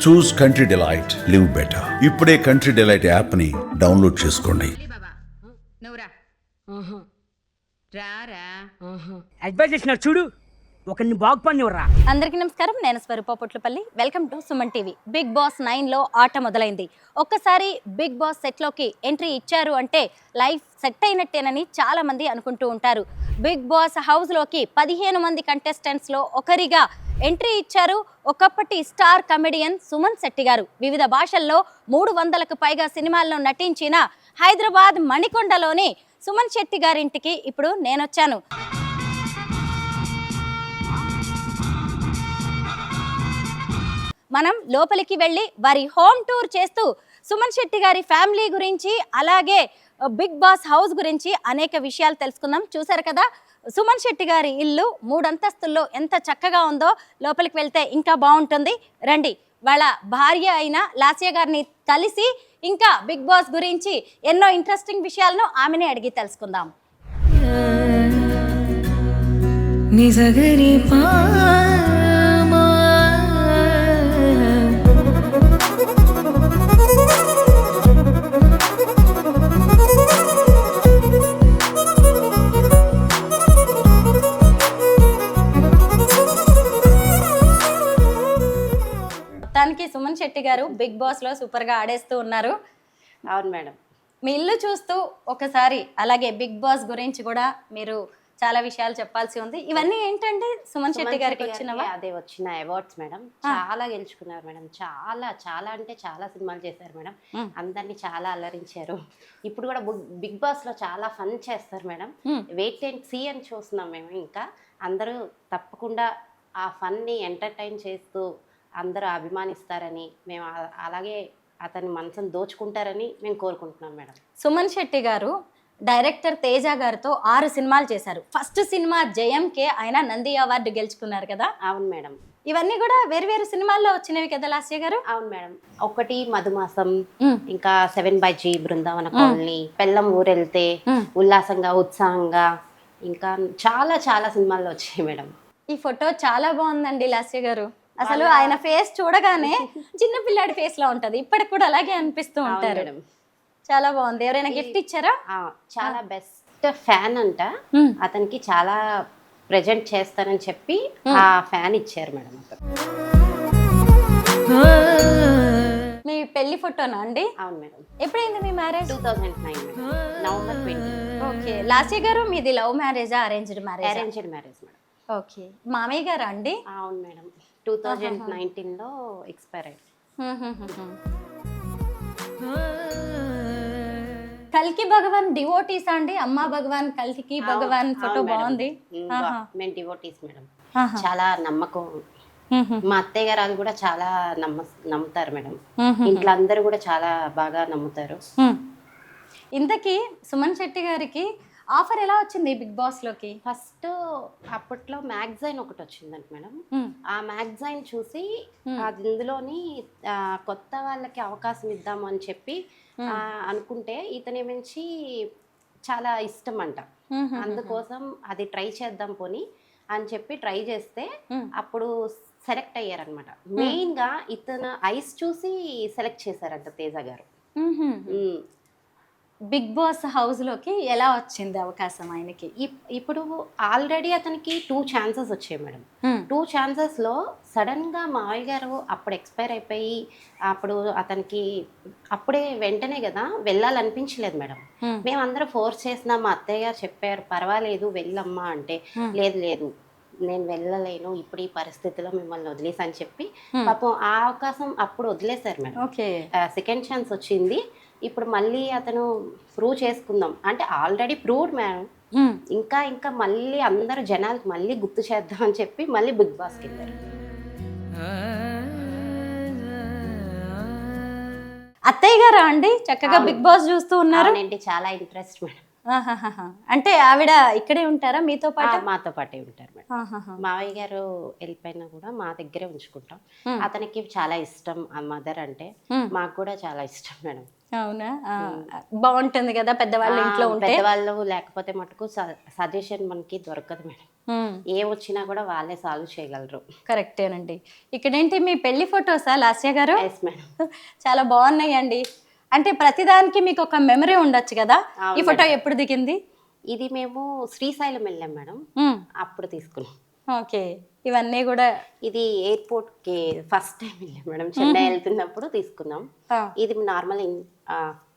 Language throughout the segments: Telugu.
చూస్ కంట్రీ డిలైట్, లివ్ బెటర్. ఇప్పుడే కంట్రీ డిలైట్ యాప్ ని డౌన్లోడ్ చేసుకోండి. అడ్వైజ్ చేసినారు చూడు, ఒకరిని బాగుపడినవరా. అందరికీ నమస్కారం, నేను Swaroopa Potlapalli. Welcome to Suman TV. Big boss 9లో ఆట మొదలైంది. ఒక్కసారి బిగ్ బాస్ సెట్లోకి ఎంట్రీ ఇచ్చారు అంటే లైఫ్ సెట్ అయినట్టేనని చాలా మంది అనుకుంటూ ఉంటారు. బిగ్ బాస్ హౌస్లోకి 15 మంది కంటెస్టెంట్స్లో ఒకరిగా ఎంట్రీ ఇచ్చారు ఒకప్పటి స్టార్ కమెడియన్ సుమన్ శెట్టి గారు. వివిధ భాషల్లో 300కు పైగా సినిమాల్లో నటించిన హైదరాబాద్ మణికొండలోని సుమన్ శెట్టి గారింటికి ఇప్పుడు నేనొచ్చాను. మనం లోపలికి వెళ్ళి వారి హోమ్ టూర్ చేస్తూ సుమన్ శెట్టి గారి ఫ్యామిలీ గురించి, అలాగే బిగ్ బాస్ హౌస్ గురించి అనేక విషయాలు తెలుసుకుందాం. చూసారు కదా, సుమన్ శెట్టి గారి ఇల్లు 3 అంతస్తుల్లో ఎంత చక్కగా ఉందో. లోపలికి వెళ్తే ఇంకా బాగుంటుంది. రండి, వాళ్ళ భార్య అయిన లాస్య గారిని కలిసి ఇంకా బిగ్ బాస్ గురించి ఎన్నో ఇంట్రెస్టింగ్ విషయాలను ఆమెనే అడిగి తెలుసుకుందాం. మొత్తానికి సుమన్ శెట్టి గారు బిగ్ బాస్ లో సూపర్ గా ఆడేస్తూ ఉన్నారు. అవును మేడం. మీ ఇల్లు చూస్తూ ఒకసారి, అలాగే బిగ్ బాస్ గురించి కూడా మీరు చాలా విషయాలు చెప్పాల్సి ఉంది. ఇవన్నీ ఏంటంటే సుమన్ శెట్టి గారికి వచ్చినవా? అదే వచ్చిన అవార్డ్స్ మేడం. చాలా గెలుచుకున్నారు మేడం. చాలా చాలా అంటే చాలా సినిమాలు చేశారు మేడం. అందరినీ చాలా అలరించారు. ఇప్పుడు కూడా బిగ్ బాస్ లో చాలా ఫన్ చేస్తారు మేడం. వెయిట్ అండ్ సీ అని చూస్తున్నాం మేము. ఇంకా అందరూ తప్పకుండా ఆ ఫన్ ని ఎంటర్టైన్ చేస్తూ అందరూ అభిమానిస్తారని మేము, అలాగే అతని మనసును దోచుకుంటారని మేము కోరుకుంటున్నాం మేడం. సుమన్ శెట్టి గారు డైరెక్టర్ తేజ గారితో 6 సినిమాలు చేశారు. ఫస్ట్ సినిమా జయంకే ఆయన నంది అవార్డు గెలుచుకున్నారు కదా? అవును మేడం. ఇవన్నీ కూడా వేరు వేరు సినిమాల్లో వచ్చినవి కదా లాస్య గారు? అవును మేడం. ఒకటి మధుమాసం, ఇంకా 7/G, బృందావన కాలనీ, పెళ్ళం ఊరెళ్తే, ఉల్లాసంగా ఉత్సాహంగా, ఇంకా చాలా చాలా సినిమాల్లో వచ్చాయి మేడం. ఈ ఫోటో చాలా బాగుందండి లాస్య గారు. అసలు ఆయన ఫేస్ చూడగానే చిన్న పిల్లాడి ఫేస్ లో ఉంటది. ఇప్పటికి కూడా అలాగే అనిపిస్తూ ఉంటారు. చాలా బాగుంది. ఎవరైనా గిఫ్ట్ ఇచ్చారా? చాలా బెస్ట్ ఫ్యాన్ అంట. అతనికి చాలా ప్రెజెంట్ చేస్తానని చెప్పి ఆ ఫ్యాన్ ఇచ్చారు మేడం. మీ పెళ్లి ఫోటోనా అండి? అవును మేడం. ఎప్పుడైంది మీ మ్యారేజ్? 2009 నవంబర్ 20. ఓకే. లాస్య గారు మీది లవ్ మ్యారేజా, arranged marriage? Arranged marriage madam. Okay. మామయ్య గారా అండి? అవును మేడం. 2019లో ఎక్స్పైర్ అయ్యారు. కల్కి భగవాన్ డివోటీస్ అండి? అమ్మా భగవాన్, కల్కి భగవాన్ ఫోటో బాగుంది. మేము డివోటీస్ మేడం. చాలా నమ్మకం. మా అత్తయ్య గారు కూడా చాలా నమ్ముతారు మేడం. ఇంట్లో అందరూ కూడా చాలా బాగా నమ్ముతారు. ఇంతకీ సుమన్ శెట్టి గారికి ఆఫర్ ఎలా వచ్చింది బిగ్ బాస్ లోకి? ఫస్ట్ అప్పట్లో మ్యాగజైన్ ఒకటి వచ్చిందంట మేడం. ఆ మ్యాగజైన్ చూసి ఇందులోని కొత్త వాళ్ళకి అవకాశం ఇద్దాము అని చెప్పి అనుకుంటే, ఇతని మించి చాలా ఇష్టం అంట. అందుకోసం అది ట్రై చేద్దాం పోని అని చెప్పి ట్రై చేస్తే అప్పుడు సెలెక్ట్ అయ్యారనమాట. మెయిన్ గా ఇతను ఐస్ చూసి సెలెక్ట్ చేశారంట తేజ గారు. బిగ్ బాస్ హౌస్ లోకి ఎలా వచ్చింది అవకాశం ఆయనకి? ఇప్పుడు ఆల్రెడీ అతనికి 2 ఛాన్సెస్ వచ్చాయి మేడం. 2 ఛాన్సెస్ లో సడన్ గా మావయ్య గారు అప్పుడు ఎక్స్పైర్ అయిపోయి, అప్పుడు అతనికి అప్పుడే వెంటనే కదా వెళ్ళాలనిపించలేదు మేడం. మేమందరం ఫోర్స్ చేసినా, మా అత్తయ్య గారు చెప్పారు పర్వాలేదు వెళ్ళమ్మా అంటే, లేదు లేదు నేను వెళ్ళలేను ఇప్పుడు ఈ పరిస్థితిలో, మిమ్మల్ని వదిలేసి అని చెప్పి పాపం ఆ అవకాశం అప్పుడు వదిలేశారు మేడం. సెకండ్ ఛాన్స్ వచ్చింది. ఇప్పుడు మళ్ళీ అతను ప్రూవ్ చేసుకుందాం అంటే ఆల్రెడీ ప్రూవ్డ్ మేడం. ఇంకా ఇంకా మళ్ళీ అందరూ జనాలకు మళ్ళీ గుర్తు చేద్దాం అని చెప్పి మళ్ళీ బిగ్ బాస్కి వెళ్ళారు. అత్తయ్య గారా అండి చక్కగా బిగ్ బాస్ చూస్తూ ఉన్నారు? చాలా ఇంట్రెస్ట్ మేడం. ఆహాహాహా. అంటే ఆవిడ ఇక్కడే ఉంటారా మీతో పాటు? మాతో పాటే ఉంటారు మేడం. ఆహాహా. మావయ్య గారు వెళ్ళిపోయినా కూడా మా దగ్గరే ఉంచుకుంటాం. అతనికి చాలా ఇష్టం ఆ మదర్ అంటే, మాకు కూడా చాలా ఇష్టం మేడం. అవునా? బాగుంటుంది కదా పెద్దవాళ్ళు ఇంట్లో ఉంటే. పెద్దవాళ్ళు లేకపోతే మటుకు సజెషన్ మనకి దొరకదు మేడం. ఏ వచ్చినా కూడా వాళ్ళే సాల్వ్ చేయగలరు. కరెక్టేనండి. ఇక్కడేంటి మీ పెళ్లి ఫొటోసా లాస్య గారు? Yes madam. చాలా బాగున్నాయండి. అంటే ప్రతిదానికి మీకు ఒక మెమరీ ఉండొచ్చు కదా. ఈ అవును ఫోటో ఎప్పుడు దిగింది? ఇది మేము శ్రీశైలం వెళ్ళాం మేడం, అప్పుడు తీసుకున్నాం. ఓకే. ఇవన్నీ కూడా ఇది ఎయిర్పోర్ట్ కి ఫస్ట్ టైం వెళ్ళాం మేడం, చెన్నై వెళ్తున్నప్పుడు తీసుకున్నాం. ఇది నార్మల్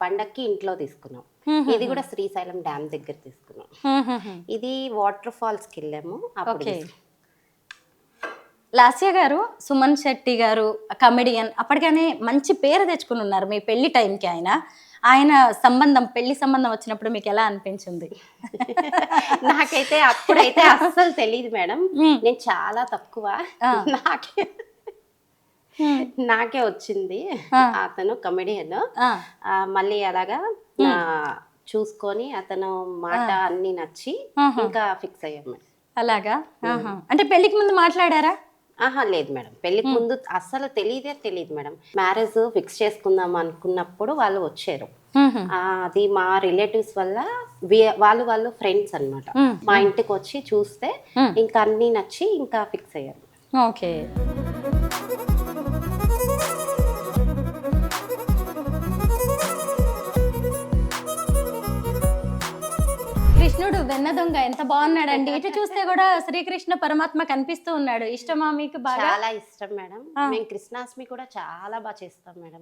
పండక్కి ఇంట్లో తీసుకున్నాం. ఇది కూడా శ్రీశైలం డ్యామ్ దగ్గర తీసుకున్నాం. ఇది వాటర్ ఫాల్స్ కి వెళ్ళాము అప్పుడు. లాస్య గారు, సుమన్ శెట్టి గారు కమెడియన్, అప్పటికనే మంచి పేరు తెచ్చుకుని ఉన్నారు మీ పెళ్లి టైంకి. ఆయన సంబంధం, పెళ్లి సంబంధం వచ్చినప్పుడు మీకు ఎలా అనిపించింది? నాకైతే అప్పుడైతే అస్సలు తెలియదు మేడం, నేను చాలా తక్కువ, నాకే వచ్చింది. అతను కమెడియన్. మళ్ళీ అలాగా చూసుకొని అతను మాట అన్ని నచ్చి ఇంకా ఫిక్స్ అయ్యాం మేడం. అలాగా? అంటే పెళ్లికి ముందు మాట్లాడారా? లేదు మేడం, పెళ్లికి ముందు అస్సలు తెలియదు మేడం. మ్యారేజ్ ఫిక్స్ చేసుకుందాం అనుకున్నప్పుడు వాళ్ళు వచ్చారు. అది మా రిలేటివ్స్ వల్ల వాళ్ళు ఫ్రెండ్స్ అన్నమాట. మా ఇంటికి వచ్చి చూస్తే ఇంకా అన్ని నచ్చి ఇంకా ఫిక్స్ అయ్యారు. ఓకే. కృష్ణుడు వెన్న దొంగ ఎంత బాగున్నాడండి. ఇటు చూస్తే కూడా శ్రీకృష్ణ పరమాత్మ కనిపిస్తూ ఉన్నాడు. ఇష్టమా మీకు బాగా? చాలా ఇష్టం మేడం. మేము కృష్ణాష్టమి కూడా చాలా బాగా చేస్తాం మేడం.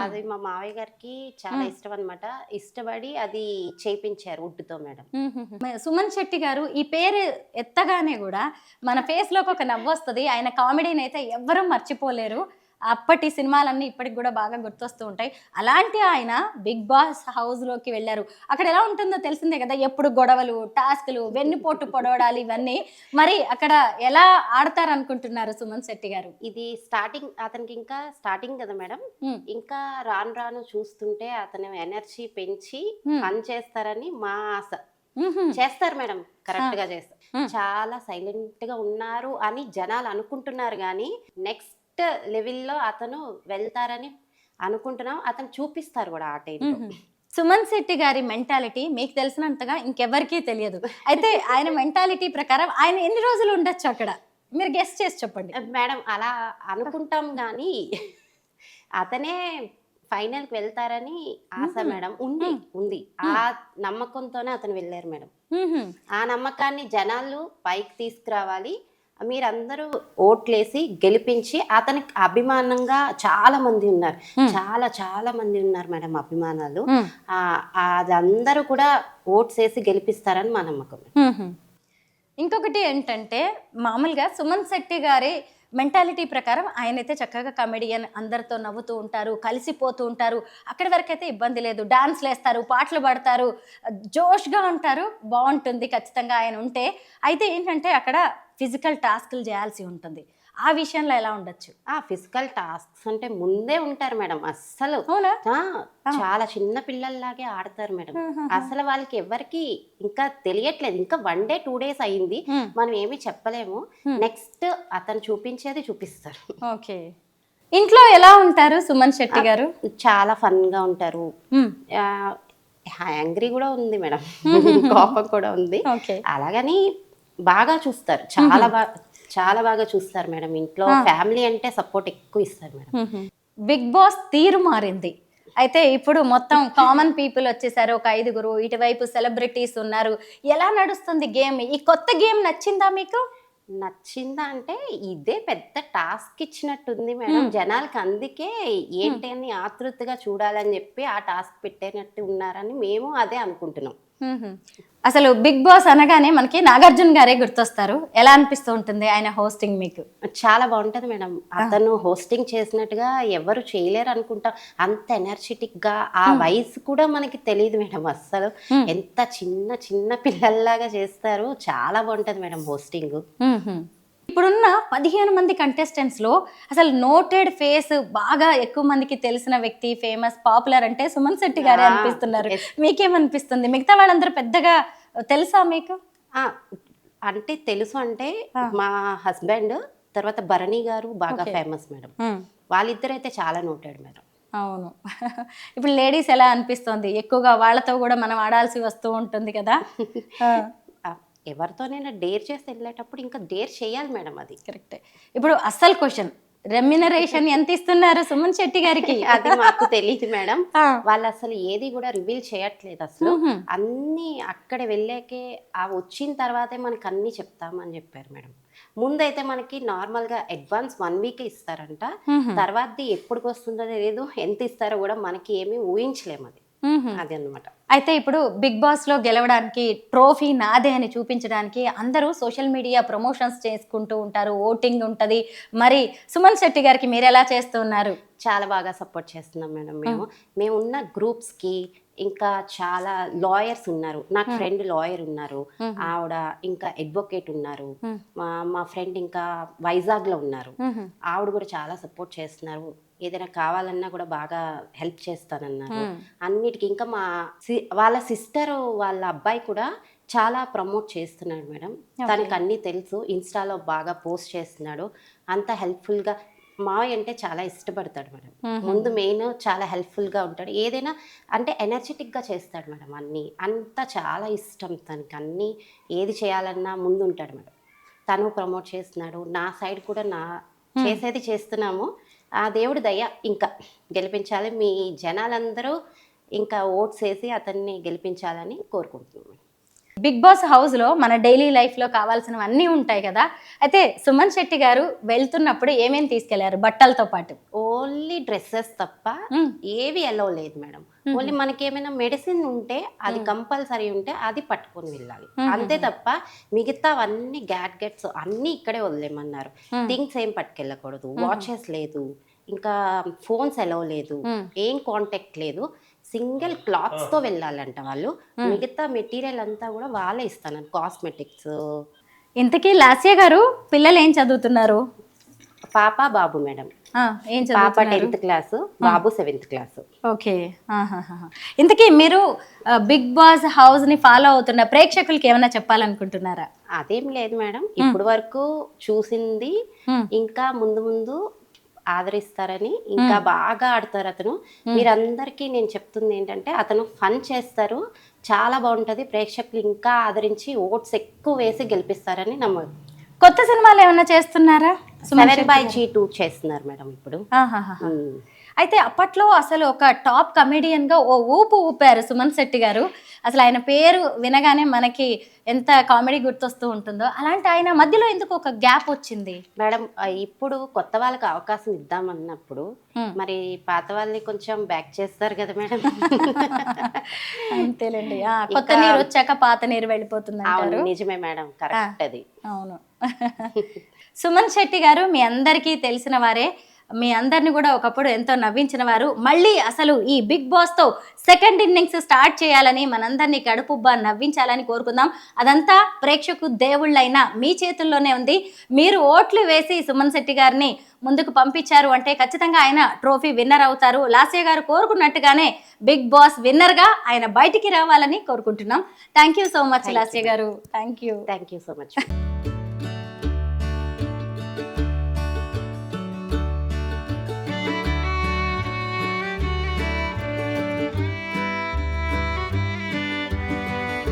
అది మా మావయ్య గారికి చాలా ఇష్టం అన్నమాట. ఇష్టపడి అది చేయించారు వుడ్తో మేడం. సుమన్ శెట్టి గారు ఈ పేరు ఎత్తగానే కూడా మన ఫేస్ లోకి ఒక నవ్వు వస్తుంది. ఆయన కామెడీని అయితే ఎవ్వరూ మర్చిపోలేరు. అప్పటి సినిమాలన్నీ ఇప్పటికి కూడా బాగా గుర్తొస్తూ ఉంటాయి. అలాంటి ఆయన బిగ్ బాస్ హౌస్లోకి వెళ్ళారు. అక్కడ ఎలా ఉంటుందో తెలిసిందే కదా, ఎప్పుడు గొడవలు, టాస్క్లు, వెన్నుపోటు పొడవడాలు, ఇవన్నీ. మరి అక్కడ ఎలా ఆడతారు అనుకుంటున్నారు సుమన్ శెట్టి గారు? ఇది స్టార్టింగ్, అతనికి ఇంకా స్టార్టింగ్ కదా మేడం, ఇంకా రాను రాను చూస్తుంటే అతను ఎనర్జీ పెంచి పని చేస్తారని మా ఆశ. చేస్తారు మేడం, కరెక్ట్ గా చేస్తారు. చాలా సైలెంట్ గా ఉన్నారు అని జనాలు అనుకుంటున్నారు, కానీ నెక్స్ట్ లెవెల్లో అతను వెళ్తారని అనుకుంటున్నాం. అతను చూపిస్తారు కూడా ఆ టైంలో. సుమన్ శెట్టి గారి మెంటాలిటీ మీకు తెలిసినంతగా ఇంకెవరికీ తెలియదు. అయితే ఆయన మెంటాలిటీ ప్రకారం ఆయన ఎన్ని రోజులు ఉండొచ్చు అక్కడ, మీరు గెస్ట్ చేసి చెప్పండి మేడం. అలా అనుకుంటాం కానీ అతనే ఫైనల్కి వెళ్తారని ఆశ మేడం. ఉంది ఆ నమ్మకంతోనే అతను వెళ్ళారు మేడం. ఆ నమ్మకాన్ని జనాలు పైకి తీసుకురావాలి. మీరందరూ ఓట్లేసి గెలిపించి, అతనికి అభిమానంగా చాలా మంది ఉన్నారు, చాలా మంది ఉన్నారు మేడం అభిమానాలు. అదందరూ కూడా ఓట్స్ వేసి గెలిపిస్తారని మా నమ్మకం. ఇంకొకటి ఏంటంటే, మామూలుగా సుమన్ శెట్టి గారి మెంటాలిటీ ప్రకారం ఆయనైతే చక్కగా కమెడియన్, అందరితో నవ్వుతూ ఉంటారు, కలిసిపోతూ ఉంటారు. అక్కడి వరకు అయితే ఇబ్బంది లేదు. డాన్స్లు వేస్తారు, పాటలు పాడతారు, జోష్గా ఉంటారు. బాగుంటుంది ఖచ్చితంగా ఆయన ఉంటే. అయితే ఏంటంటే అక్కడ ఫిజికల్ టాస్క్లు చేయాల్సి ఉంటుంది. ఆ విషయంలో ఎలా ఉండొచ్చు? ఫిజికల్ టాస్క్స్ అంటే ముందే ఉంటారు మేడం. అస్సలు చాలా చిన్న పిల్లల్లాగే ఆడతారు మేడం. అసలు వాళ్ళకి ఎవరికి ఇంకా తెలియట్లేదు. ఇంకా 1 day 2 days అయింది, మనం ఏమి చెప్పలేము. నెక్స్ట్ అతను చూపించేది చూపిస్తారు. ఓకే. ఇంట్లో ఎలా ఉంటారు సుమన్ శెట్టి గారు? చాలా ఫన్ గా ఉంటారు. యాంగ్రీ కూడా ఉంది మేడం, కోపం కూడా ఉంది. అలాగని బాగా చూస్తారు, చాలా బాగా చూస్తారు మేడం. ఇంట్లో ఫ్యామిలీ అంటే సపోర్ట్ ఎక్కువ ఇస్తారు మేడం. బిగ్ బాస్ తీరు మారింది. అయితే ఇప్పుడు మొత్తం కామన్ పీపుల్ వచ్చేసారు, ఒక 5గురు, ఇటువైపు సెలబ్రిటీస్ ఉన్నారు. ఎలా నడుస్తుంది గేమ్? ఈ కొత్త గేమ్ నచ్చిందా మీకు? నచ్చిందా అంటే ఇదే పెద్ద టాస్క్ ఇచ్చినట్టుంది మేడం జనాలకి. అందుకే ఏంటని ఆతృతగా చూడాలని చెప్పి ఆ టాస్క్ పెట్టేనట్టు ఉన్నారని మేము అదే అనుకుంటున్నాం. అసలు బిగ్ బాస్ అనగానే మనకి నాగార్జున గారే గుర్తొస్తారు. ఎలా అనిపిస్తూ ఉంటుంది ఆయన హోస్టింగ్ మీకు? చాలా బాగుంటది మేడం. అతను హోస్టింగ్ చేసినట్టుగా ఎవరు చేయలేరు అనుకుంటా. అంత ఎనర్జెటిక్ గా, ఆ వయసు కూడా మనకి తెలియదు మేడం అస్సలు. ఎంత చిన్న పిల్లల్లాగా చేస్తారు. చాలా బాగుంటది మేడం హోస్టింగ్. ఇప్పుడున్న 15 మంది కంటెస్టెంట్స్ లో అసలు నోటెడ్ ఫేస్ బాగా ఎక్కువ మందికి తెలిసిన వ్యక్తి, ఫేమస్, పాపులర్ అంటే సుమన్ శెట్టి గారే అనిపిస్తున్నారు. మీకేమనిపిస్తుంది? మిగతా వాళ్ళందరూ పెద్దగా తెలుసా మీకు? ఆ, అంటే తెలుసు అంటే మా హస్బెండ్ తర్వాత భరణి గారు బాగా ఫేమస్ మేడం. వాళ్ళిద్దరైతే చాలా నోటాడు మేడం. అవును. ఇప్పుడు లేడీస్ ఎలా అనిపిస్తుంది? ఎక్కువగా వాళ్ళతో కూడా మనం ఆడాల్సి వస్తూ ఉంటుంది కదా. ఎవరితోనైనా డేర్ చేసి వెళ్ళేటప్పుడు ఇంకా డేర్ చేయాలి మేడం, అది కరెక్టే. ఇప్పుడు అస్సలు క్వశ్చన్, రెమ్యునరేషన్ ఎంత ఇస్తున్నారు సుమన్ శెట్టి గారికి? అది మాకు తెలియదు మేడం. వాళ్ళు అసలు ఏది కూడా రివీల్ చేయట్లేదు అసలు. అన్ని అక్కడ వెళ్ళాకే వచ్చిన తర్వాతే మనకు అన్ని చెప్తామని చెప్పారు మేడం. ముందైతే మనకి నార్మల్ గా అడ్వాన్స్ 1 వీక్ ఇస్తారంట. తర్వాతది ఎప్పటికి వస్తుందో తెలియదు, ఎంత ఇస్తారో కూడా మనకి ఏమీ ఊహించలేము. అది అన్నమాట. అయితే ఇప్పుడు బిగ్ బాస్ లో గెలవడానికి ట్రోఫీ నాదే అని చూపించడానికి అందరూ సోషల్ మీడియా ప్రమోషన్స్ చేసుకుంటూ ఉంటారు, ఓటింగ్ ఉంటది. మరి సుమన్ శెట్టి గారికి మీరు ఎలా చేస్తున్నారు? చాలా బాగా సపోర్ట్ చేస్తున్నాం మేడం. మేము ఉన్న గ్రూప్స్కి ఇంకా చాలా లాయర్స్ ఉన్నారు. నాకు ఫ్రెండ్ లాయర్ ఉన్నారు, ఆవిడ ఇంకా అడ్వకేట్ ఉన్నారు. మా ఫ్రెండ్ ఇంకా వైజాగ్లో ఉన్నారు, ఆవిడ కూడా చాలా సపోర్ట్ చేస్తున్నారు. ఏదైనా కావాలన్నా కూడా బాగా హెల్ప్ చేస్తానన్నారు అన్నిటికీ. ఇంకా వాళ్ళ సిస్టర్ వాళ్ళ అబ్బాయి కూడా చాలా ప్రమోట్ చేస్తున్నాడు మేడం. తనకు అన్నీ తెలుసు, ఇన్స్టాలో బాగా పోస్ట్ చేస్తున్నాడు. అంత హెల్ప్ఫుల్గా మావయ్య అంటే చాలా ఇష్టపడతాడు మేడం. ముందు మెయిన్ చాలా హెల్ప్ఫుల్గా ఉంటాడు, ఏదైనా అంటే ఎనర్జెటిక్గా చేస్తాడు మేడం. అన్నీ అంతా చాలా ఇష్టం తనకి, అన్నీ ఏది చేయాలన్నా ముందు ఉంటాడు మేడం. తను ప్రమోట్ చేస్తున్నాడు, నా సైడ్ కూడా చేసేది చేస్తున్నాము. ఆ దేవుడి దయ ఇంకా గెలిపించాలి, మీ జనాలందరూ ఇంకా ఓట్స్ వేసి అతన్ని గెలిపించాలని కోరుకుంటున్నాము. బిగ్ బాస్ హౌస్ లో మన డైలీ లైఫ్ లో కావాల్సినవన్నీ ఉంటాయి కదా. అయితే సుమన్ శెట్టి గారు వెళ్తున్నప్పుడు ఏమేమి తీసుకెళ్లారు బట్టలతో పాటు? ఓన్లీ డ్రెస్సెస్ తప్ప ఏవి అలో లేదు మేడం. ఓన్లీ మనకి ఏమైనా మెడిసిన్ ఉంటే అది కంపల్సరీ ఉంటే అది పట్టుకొని వెళ్ళాలి, అంతే తప్ప మిగతావన్నీ గ్యాడ్గెట్స్ అన్నీ ఇక్కడే వదిలేమన్నారు. థింగ్స్ ఏం పట్టుకెళ్ళకూడదు, వాచెస్ లేదు, ఇంకా ఫోన్స్ అలో లేదు, ఏం కాంటాక్ట్ లేదు. సింగిల్ క్లాత్స్తో వెళ్ళాలంట వాళ్ళు. మిగతా మెటీరియల్ అంతా కూడా వాళ్ళే ఇస్తాను, కాస్మెటిక్స్. ఇంతకీ లాస్య గారు పిల్లలు ఏం చదువుతున్నారు? పాప బాబు మేడం. ఏం పాప 10th క్లాసు, బాబు 7th క్లాసు. ఓకే. ఇంతకీ మీరు బిగ్ బాస్ హౌస్ ని ఫాలో అవుతున్న ప్రేక్షకులకి ఏమైనా చెప్పాలనుకుంటున్నారా? అదేం లేదు మేడం, ఇప్పుడు వరకు చూసింది ఇంకా ముందు ముందు ఆదరిస్తారని, ఇంకా బాగా ఆడతారు అతను. మీరందరికీ నేను చెప్తుంది ఏంటంటే అతను ఫన్ చేస్తారు, చాలా బాగుంటుంది. ప్రేక్షకులు ఇంకా ఆదరించి ఓట్స్ ఎక్కువ వేసి గెలిపిస్తారని నమ్మకం. కొత్త సినిమాలు ఏమైనా చేస్తున్నారా? 7/2 చేస్తున్నారు మేడం ఇప్పుడు. అయితే అప్పట్లో అసలు ఒక టాప్ కమెడియన్ గా ఓ ఊపు ఊపారు సుమన్ శెట్టి గారు. అసలు ఆయన పేరు వినగానే మనకి ఎంత కామెడీ గుర్తొస్తూ ఉంటుందో, అలాంటి ఆయన మధ్యలో ఎందుకు ఒక గ్యాప్ వచ్చింది మేడం? ఇప్పుడు కొత్త వాళ్ళకి అవకాశం ఇద్దామన్నప్పుడు మరి పాత వాళ్ళని కొంచెం బ్యాక్ చేస్తారు కదా మేడం. అంతేలేండి, కొత్త నీరు వచ్చాక పాత నీరు వెళ్ళిపోతుంది. నిజమే మేడం, కరెక్ట్ అది. అవును. సుమన్ శెట్టి గారు మీ అందరికీ తెలిసిన వారే, మీ అందరిని కూడా ఒకప్పుడు ఎంతో నవ్వించిన వారు. మళ్ళీ అసలు ఈ బిగ్ బాస్తో సెకండ్ ఇన్నింగ్స్ స్టార్ట్ చేయాలని, మనందరినీ కడుపుబ్బా నవ్వించాలని కోరుకుందాం. అదంతా ప్రేక్షకు దేవుళ్ళైనా మీ చేతుల్లోనే ఉంది. మీరు ఓట్లు వేసి సుమన్ శెట్టి గారిని ముందుకు పంపించారు అంటే ఖచ్చితంగా ఆయన ట్రోఫీ విన్నర్ అవుతారు. లాస్య గారు కోరుకున్నట్టుగానే బిగ్ బాస్ విన్నర్గా ఆయన బయటికి రావాలని కోరుకుంటున్నాం. Thank you so much Lasya garu. Thank you so much.